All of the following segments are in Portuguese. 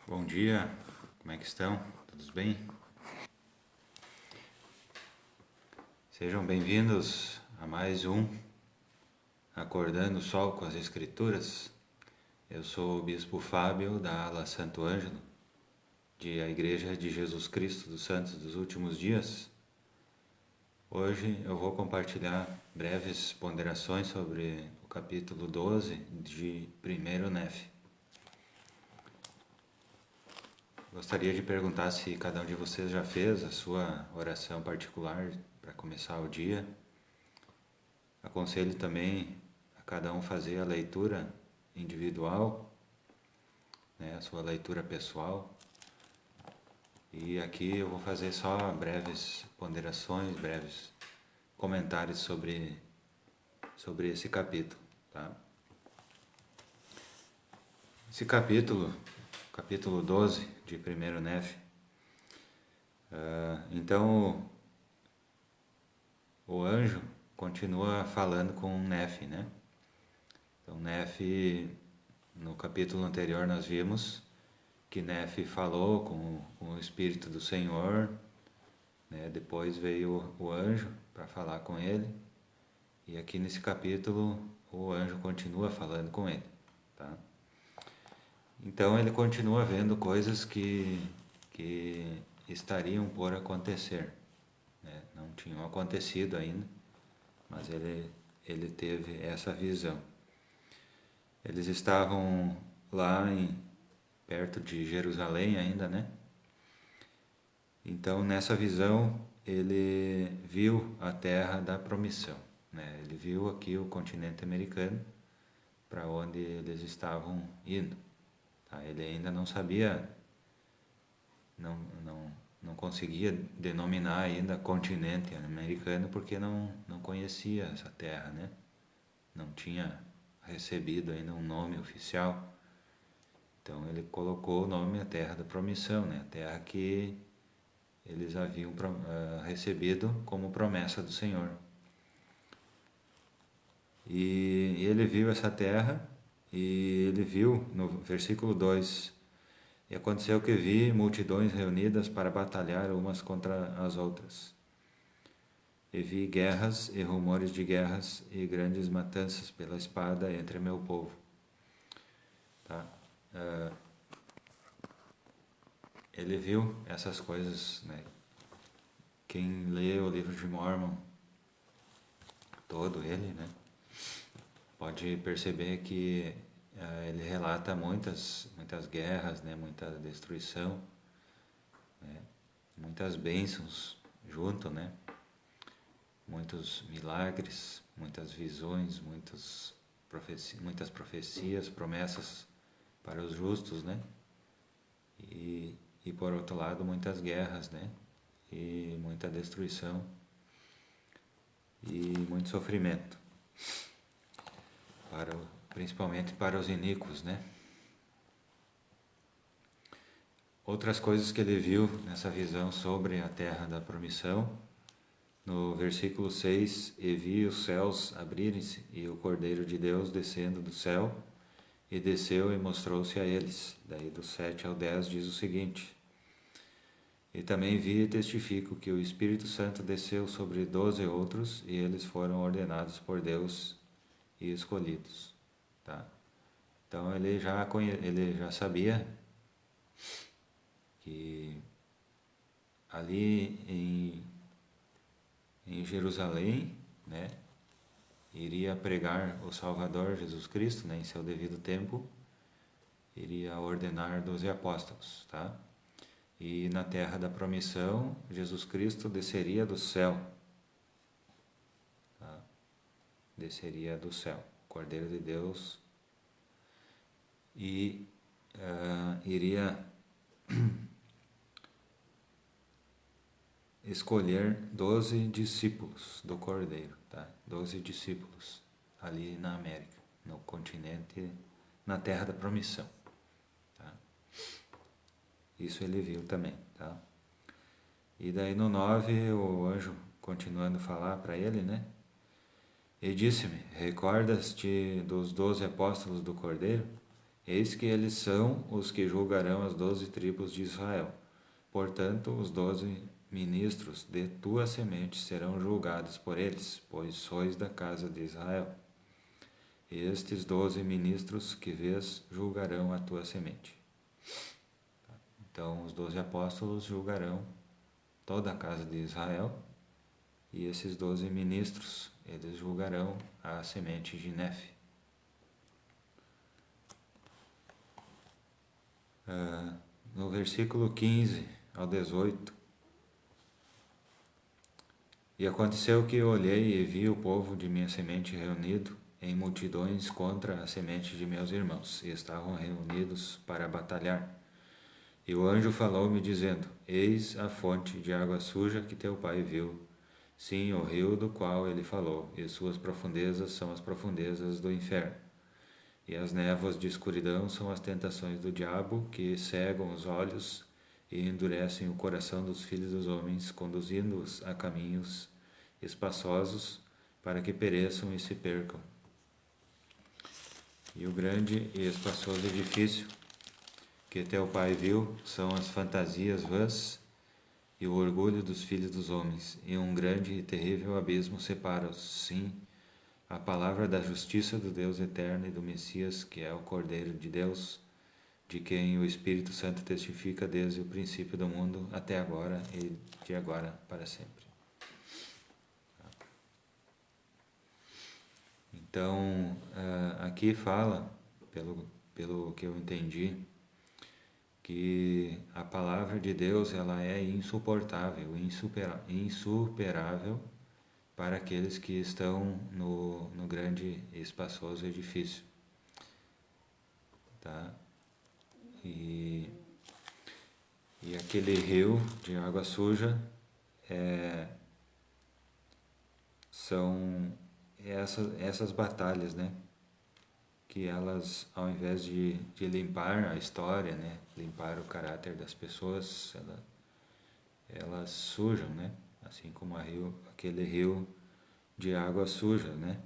Bom dia, como é que estão? Todos bem? Sejam bem-vindos a mais um Acordando o Sol com as Escrituras. Eu sou o Bispo Fábio da ala Santo Ângelo, de a Igreja de Jesus Cristo dos Santos dos Últimos Dias. Hoje eu vou compartilhar breves ponderações sobre o capítulo 12 de 1º Nefe. Gostaria de perguntar se cada um de vocês já fez a sua oração particular para começar o dia. Aconselho também a cada um fazer a leitura individual, a sua leitura pessoal. E aqui eu vou fazer só breves ponderações, breves comentários sobre esse capítulo. Tá? Esse capítulo 12 de 1º Nefe, então o anjo continua falando com Nefe, né? Então Nefe, no capítulo anterior nós vimos que Nefe falou com o Espírito do Senhor, né? Depois veio o anjo para falar com ele, e aqui nesse capítulo o anjo continua falando com ele, tá? Então ele continua vendo coisas que estariam por acontecer, né? Não tinham acontecido ainda, mas ele teve essa visão. Eles estavam lá perto de Jerusalém ainda, né? Então nessa visão ele viu a terra da promissão, né? Ele viu aqui o continente americano, para onde eles estavam indo. Tá? Ele ainda não sabia, não conseguia denominar ainda continente americano, porque não conhecia essa terra, né? Não tinha recebido ainda um nome oficial. Então ele colocou o nome a Terra da Promissão, né? A terra que eles haviam recebido como promessa do Senhor. E ele viu essa terra, e ele viu no versículo 2: e aconteceu que vi multidões reunidas para batalhar umas contra as outras. E vi guerras e rumores de guerras e grandes matanças pela espada entre meu povo. Tá? Ele viu essas coisas, né? Quem lê o livro de Mormon, todo ele, né? Pode perceber que ele relata muitas guerras, né? Muita destruição, né? Muitas bênçãos junto, né? Muitos milagres, muitas visões, muitas profecias, promessas para os justos, né? E por outro lado, muitas guerras, né? E muita destruição e muito sofrimento, principalmente para os iníquos, né? Outras coisas que ele viu nessa visão sobre a terra da promissão, no versículo 6, e vi os céus abrirem-se e o Cordeiro de Deus descendo do céu, e desceu e mostrou-se a eles. Daí do 7 ao 10 diz o seguinte: e também vi e testifico que o Espírito Santo desceu sobre 12 outros, e eles foram ordenados por Deus e escolhidos. Tá? Então ele já sabia que ali em Jerusalém, né, iria pregar o Salvador Jesus Cristo, né, em seu devido tempo, iria ordenar 12 apóstolos, tá? E na terra da promissão, Jesus Cristo desceria do céu, tá? Desceria do céu, Cordeiro de Deus, e iria escolher 12 discípulos do Cordeiro, tá? 12 discípulos ali na América, no continente, na terra da promissão, tá? Isso ele viu também, tá? E daí no 9, o anjo continuando a falar para ele, né? E disse-me: recordas-te dos 12 apóstolos do Cordeiro? Eis que eles são os que julgarão as 12 tribos de Israel. Portanto, os 12 ministros de tua semente serão julgados por eles, pois sois da casa de Israel. Estes 12 ministros que vês julgarão a tua semente. Então, os 12 apóstolos julgarão toda a casa de Israel, e esses 12 ministros, eles julgarão a semente de Nefe. No versículo 15 ao 18, e aconteceu que eu olhei e vi o povo de minha semente reunido em multidões contra a semente de meus irmãos, e estavam reunidos para batalhar. E o anjo falou-me dizendo: Eis a fonte de água suja que teu pai viu, sim, o rio do qual ele falou, e suas profundezas são as profundezas do inferno. E as névoas de escuridão são as tentações do diabo, que cegam os olhos e endurecem o coração dos filhos dos homens, conduzindo-os a caminhos espaçosos, para que pereçam e se percam. E o grande e espaçoso edifício que teu pai viu são as fantasias vãs e o orgulho dos filhos dos homens, e um grande e terrível abismo separa-os, sim, a palavra da justiça do Deus eterno e do Messias, que é o Cordeiro de Deus, de quem o Espírito Santo testifica desde o princípio do mundo até agora e de agora para sempre. Então, aqui fala, pelo que eu entendi, que a palavra de Deus ela é insuportável, insuperável para aqueles que estão no grande e espaçoso edifício. Tá? E aquele rio de água suja são essas batalhas, né? Que elas, ao invés de limpar a história, né? Limpar o caráter das pessoas, elas sujam, né? Assim como aquele rio de água suja, né?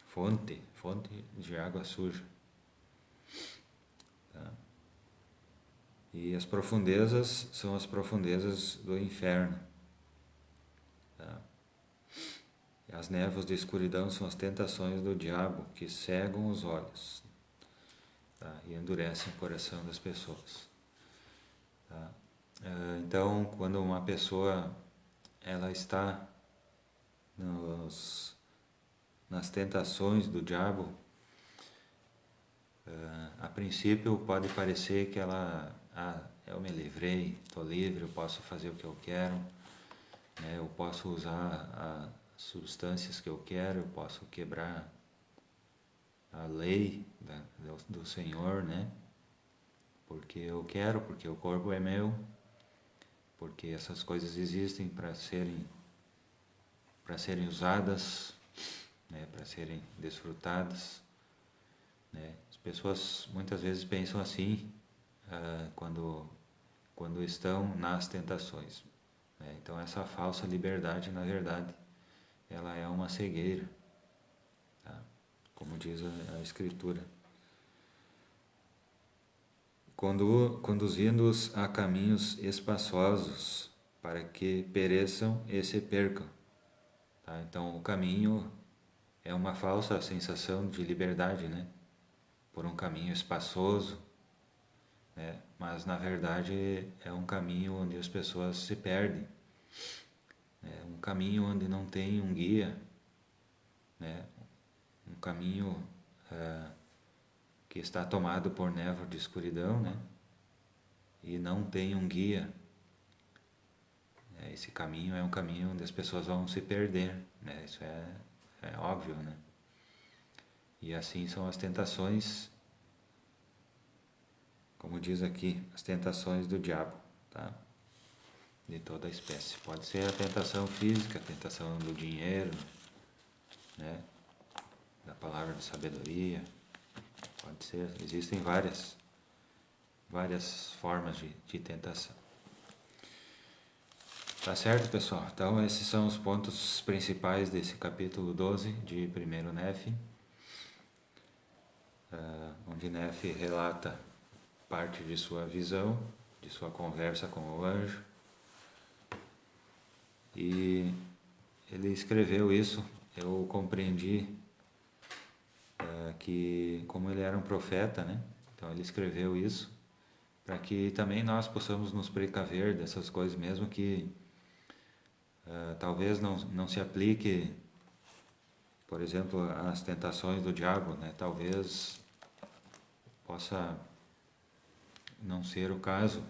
Fonte de água suja. Tá? E as profundezas são as profundezas do inferno. Tá? E as névoas de escuridão são as tentações do diabo, que cegam os olhos, tá? E endurecem o coração das pessoas. Tá? Então, quando uma pessoa ela está nas tentações do diabo, a princípio pode parecer que eu me livrei, estou livre, eu posso fazer o que eu quero, né? Eu posso usar as substâncias que eu quero, eu posso quebrar a lei do Senhor, né? Porque eu quero, porque o corpo é meu, porque essas coisas existem para serem usadas, né? Para serem desfrutadas, né? As pessoas muitas vezes pensam assim quando estão nas tentações, né? Então essa falsa liberdade, na verdade, ela é uma cegueira, tá? Como diz a Escritura. Conduzindo-os a caminhos espaçosos, para que pereçam e se percam. Tá? Então o caminho é uma falsa sensação de liberdade, né? Por um caminho espaçoso, né? Mas na verdade é um caminho onde as pessoas se perdem, é um caminho onde não tem um guia, né? Um caminho que está tomado por névoa de escuridão, né? E não tem um guia. Esse caminho é um caminho onde as pessoas vão se perder, né? Isso é óbvio, né? E assim são as tentações, como diz aqui, as tentações do diabo, tá? De toda a espécie. Pode ser a tentação física, a tentação do dinheiro, né? Da palavra de sabedoria. Pode ser, existem várias formas de tentação. Tá certo, pessoal? Então esses são os pontos principais desse capítulo 12 de 1 Nefe. onde Nefe relata parte de sua visão, de sua conversa com o anjo. E ele escreveu isso, eu compreendi que como ele era um profeta, né? Então ele escreveu isso para que também nós possamos nos precaver dessas coisas, mesmo que talvez não se aplique, por exemplo, às tentações do diabo, né? Talvez possa não ser o caso,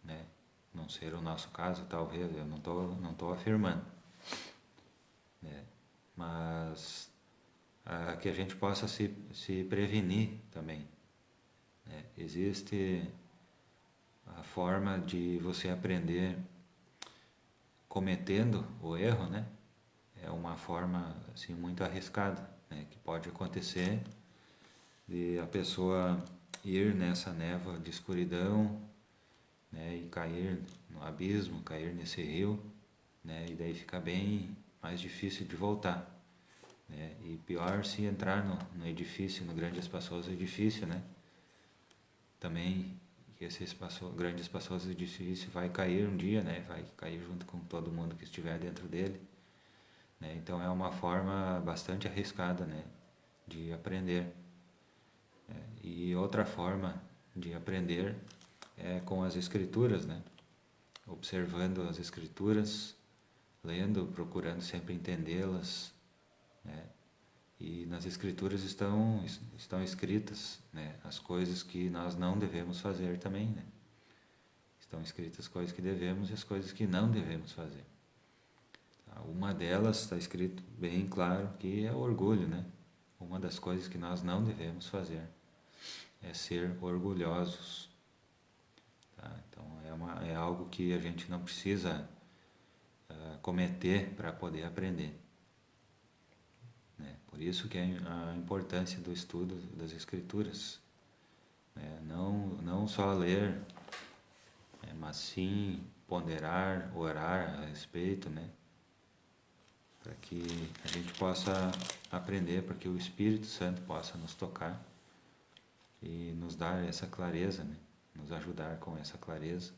né? Não ser o nosso caso, talvez, eu não tô afirmando, né? Mas que a gente possa se prevenir também, né? Existe a forma de você aprender cometendo o erro, né? É uma forma assim muito arriscada, né? Que pode acontecer de a pessoa ir nessa névoa de escuridão, né? E cair no abismo, cair nesse rio, né? E daí fica bem mais difícil de voltar, né? E pior se entrar no edifício, no grande espaçoso edifício, né? Também que esse grande espaçoso edifício vai cair um dia, né? Vai cair junto com todo mundo que estiver dentro dele, né? Então é uma forma bastante arriscada, né? De aprender. E outra forma de aprender é com as escrituras, né? Observando as escrituras, lendo, procurando sempre entendê-las, né? E nas escrituras estão escritas, né, as coisas que nós não devemos fazer também, né? Estão escritas as coisas que devemos e as coisas que não devemos fazer. Uma delas está escrito bem claro que é o orgulho, né? Uma das coisas que nós não devemos fazer é ser orgulhosos. Tá? Então é algo que a gente não precisa cometer para poder aprender. Né? Por isso que é a importância do estudo das Escrituras. Né? Não só ler, mas sim ponderar, orar a respeito, né? Para que a gente possa aprender, para que o Espírito Santo possa nos tocar e nos dar essa clareza, né? Nos ajudar com essa clareza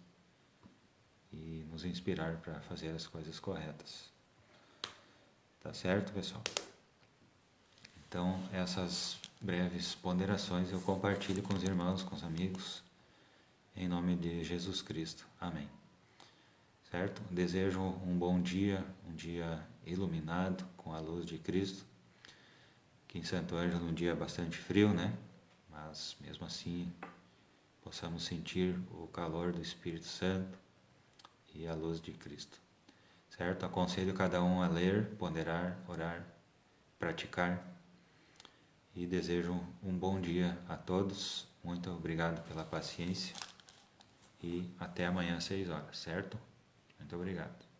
e nos inspirar para fazer as coisas corretas. Tá certo, pessoal? Então, essas breves ponderações eu compartilho com os irmãos, com os amigos, em nome de Jesus Cristo. Amém. Certo? Desejo um bom dia, um dia iluminado com a luz de Cristo. Aqui em Santo Ângelo um dia bastante frio, né? Mas mesmo assim possamos sentir o calor do Espírito Santo e a luz de Cristo. Certo? Aconselho cada um a ler, ponderar, orar, praticar. E desejo um bom dia a todos. Muito obrigado pela paciência. E até amanhã às 6 horas, certo? Muito obrigado.